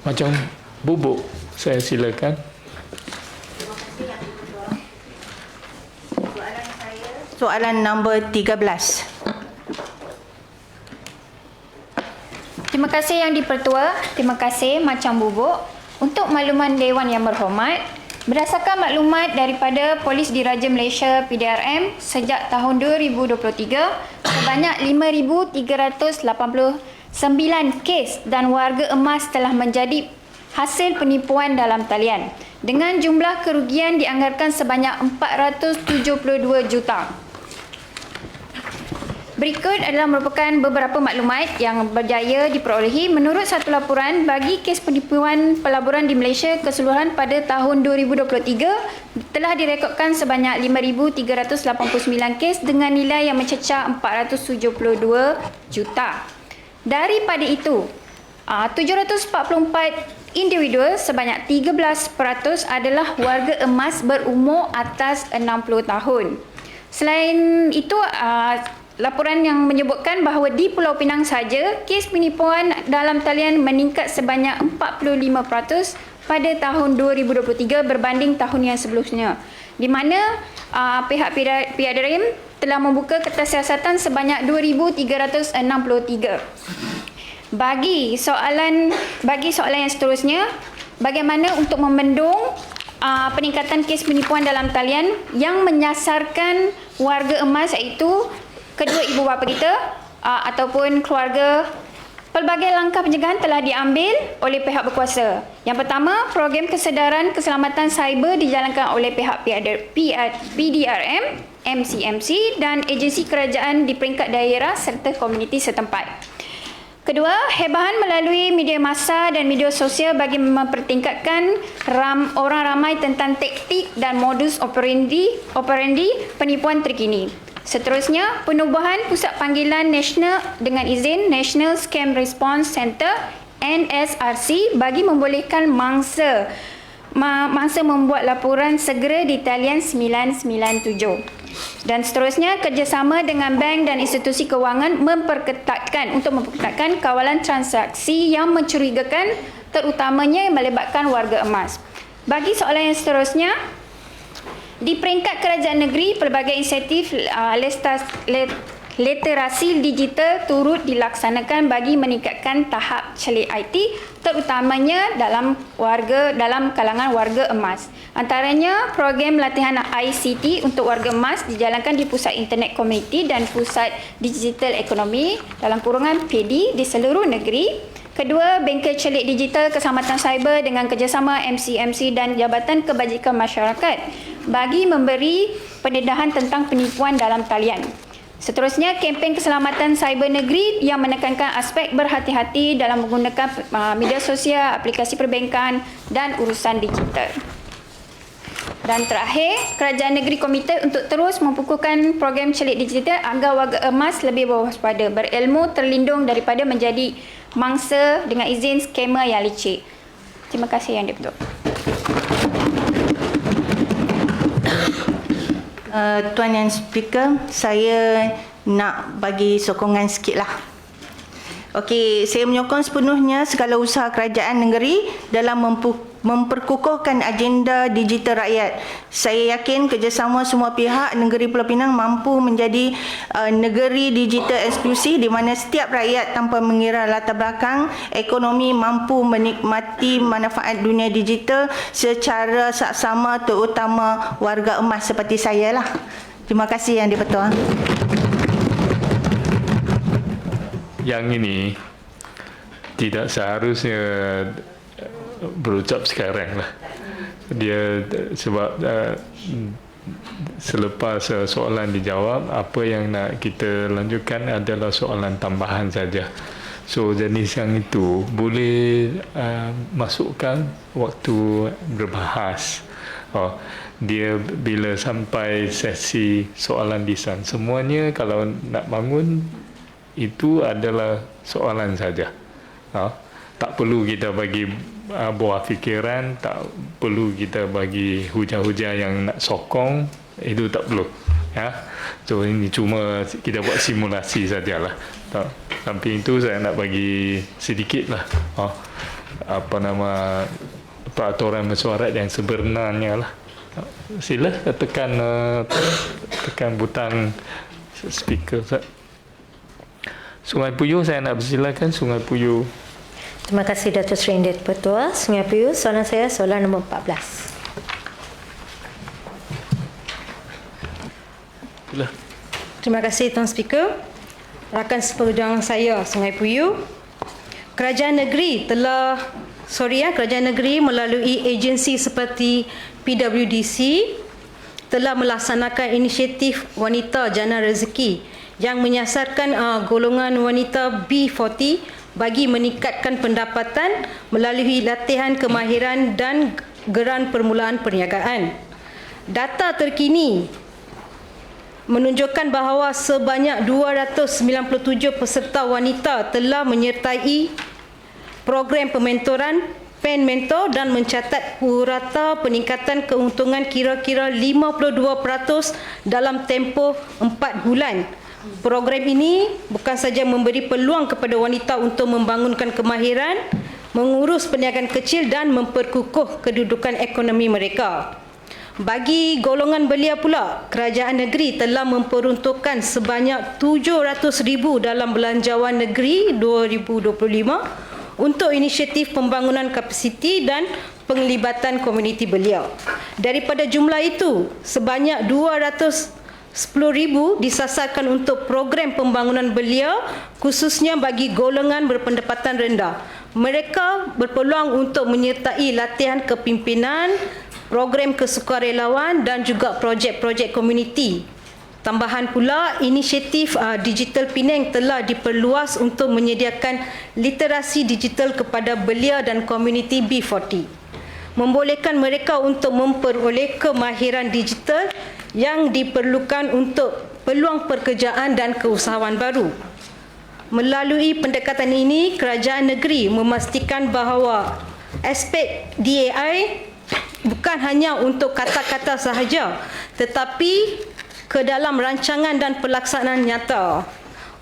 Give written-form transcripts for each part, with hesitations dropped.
macam bubuk. Saya silakan. Soalan nombor 13. Terima kasih Yang di-Pertua. Terima kasih Macam Bubuk. Untuk makluman Dewan Yang Berhormat, berdasarkan maklumat daripada Polis Diraja Malaysia PDRM sejak tahun 2023, sebanyak 5,389 kes dan warga emas telah menjadi hasil penipuan dalam talian dengan jumlah kerugian dianggarkan sebanyak 472 juta. Berikut adalah merupakan beberapa maklumat yang berjaya diperolehi menurut satu laporan bagi kes penipuan pelaburan di Malaysia keseluruhan pada tahun 2023 telah direkodkan sebanyak 5,389 kes dengan nilai yang mencecah 472 juta. Daripada itu, 744 individu sebanyak 13% adalah warga emas berumur atas 60 tahun. Selain itu, laporan yang menyebutkan bahawa di Pulau Pinang saja, kes penipuan dalam talian meningkat sebanyak 45% pada tahun 2023 berbanding tahun yang sebelumnya, di mana pihak PDRM telah membuka kertas siasatan sebanyak 2,363. Bagi soalan yang seterusnya, bagaimana untuk membendung peningkatan kes penipuan dalam talian yang menyasarkan warga emas, iaitu kedua ibu bapa kita ataupun keluarga. Pelbagai langkah pencegahan telah diambil oleh pihak berkuasa. Yang pertama, program kesedaran keselamatan cyber dijalankan oleh pihak PDRM, MCMC dan agensi kerajaan di peringkat daerah serta komuniti setempat. Kedua, hebahan melalui media massa dan media sosial bagi mempertingkatkan orang ramai tentang taktik dan modus operandi penipuan terkini. Seterusnya, penubuhan Pusat Panggilan Nasional dengan izin National Scam Response Center NSRC bagi membolehkan mangsa membuat laporan segera di talian 997. Dan seterusnya, kerjasama dengan bank dan institusi kewangan memperketatkan kawalan transaksi yang mencurigakan, terutamanya yang melibatkan warga emas. Bagi soalan yang seterusnya, di peringkat kerajaan negeri, pelbagai inisiatif literasi digital turut dilaksanakan bagi meningkatkan tahap celik IT, terutamanya dalam kalangan warga emas. Antaranya, program latihan ICT untuk warga emas dijalankan di Pusat Internet Komuniti dan Pusat Digital Ekonomi (PEDI) di seluruh negeri. Kedua, bengkel celik digital keselamatan cyber dengan kerjasama MCMC dan Jabatan Kebajikan Masyarakat bagi memberi pendedahan tentang penipuan dalam talian. Seterusnya, kempen keselamatan cyber negeri yang menekankan aspek berhati-hati dalam menggunakan media sosial, aplikasi perbankan dan urusan digital. Dan terakhir, kerajaan negeri komited untuk terus memfokuskan program celik digital agar warga emas lebih berwaspada, berilmu, terlindung daripada menjadi mangsa dengan izin skamer yang licik. Terima kasih Yang di-Pertua. Tuan Yang Speaker, saya nak bagi sokongan sikit lah. Okey, saya menyokong sepenuhnya segala usaha kerajaan negeri dalam memperkukuhkan agenda digital rakyat. Saya yakin kerjasama semua pihak negeri Pulau Pinang mampu menjadi negeri digital eksklusif di mana setiap rakyat tanpa mengira latar belakang ekonomi mampu menikmati manfaat dunia digital secara saksama, terutama warga emas seperti saya lah. Terima kasih Yang di-Pertua. Yang ini tidak seharusnya berucap sekarang lah. Dia sebab selepas soalan dijawab, apa yang nak kita lanjutkan adalah soalan tambahan saja. So jenis yang itu boleh masukkan waktu berbahas. Dia bila sampai sesi soalan lisan, semuanya kalau nak bangun itu adalah soalan saja. Tak perlu kita bagi buah fikiran, tak perlu kita bagi hujah-hujah yang nak sokong, itu tak perlu. So ini cuma kita buat simulasi sajalah. Samping itu saya nak bagi sedikit lah. peraturan mesyuarat yang sebenarnya lah. Sila tekan butang speaker Ustaz. Sungai Puyuh, saya nak persilakan Sungai Puyuh. Terima kasih Datuk Seri Yang Di-Pertua. Sungai Puyuh, soalan saya soalan nombor 14. Sila. Terima kasih Tuan Speaker. Rakan seperjuangan saya Sungai Puyuh. Kerajaan negeri melalui agensi seperti PWDC telah melaksanakan inisiatif Wanita Jana Rezeki yang menyasarkan golongan wanita B40 bagi meningkatkan pendapatan melalui latihan kemahiran dan geran permulaan perniagaan. Data terkini menunjukkan bahawa sebanyak 297 peserta wanita telah menyertai program pementoran PEN Mentor dan mencatat purata peningkatan keuntungan kira-kira 52% dalam tempoh 4 bulan. Program ini bukan saja memberi peluang kepada wanita untuk membangunkan kemahiran, mengurus perniagaan kecil dan memperkukuh kedudukan ekonomi mereka. Bagi golongan belia pula, kerajaan negeri telah memperuntukkan sebanyak 700,000 dalam belanjawan negeri 2025 untuk inisiatif pembangunan kapasiti dan penglibatan komuniti belia. Daripada jumlah itu, sebanyak 210,000 disasarkan untuk program pembangunan belia khususnya bagi golongan berpendapatan rendah. Mereka berpeluang untuk menyertai latihan kepimpinan, program kesukarelawan dan juga projek-projek komuniti. Tambahan pula, inisiatif Digital Penang telah diperluas untuk menyediakan literasi digital kepada belia dan komuniti B40. Membolehkan mereka untuk memperoleh kemahiran digital yang diperlukan untuk peluang pekerjaan dan keusahawan baru. Melalui pendekatan ini, kerajaan negeri memastikan bahawa aspek DAI bukan hanya untuk kata-kata sahaja, tetapi ke dalam rancangan dan pelaksanaan nyata.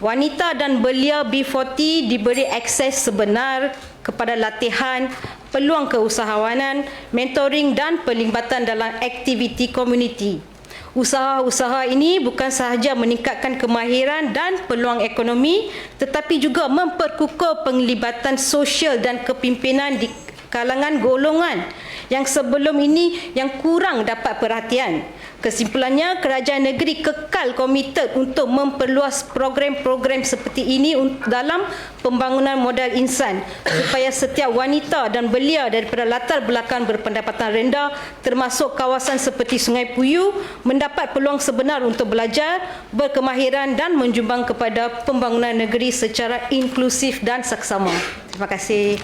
Wanita dan belia B40 diberi akses sebenar kepada latihan, peluang keusahawanan, mentoring dan pelibatan dalam aktiviti komuniti. Usaha-usaha ini bukan sahaja meningkatkan kemahiran dan peluang ekonomi, tetapi juga memperkukuh penglibatan sosial dan kepimpinan di kalangan golongan yang sebelum ini yang kurang dapat perhatian. Kesimpulannya, kerajaan negeri kekal komited untuk memperluas program-program seperti ini dalam pembangunan modal insan supaya setiap wanita dan belia daripada latar belakang berpendapatan rendah termasuk kawasan seperti Sungai Puyuh mendapat peluang sebenar untuk belajar, berkemahiran dan menjumbang kepada pembangunan negeri secara inklusif dan saksama. Terima kasih.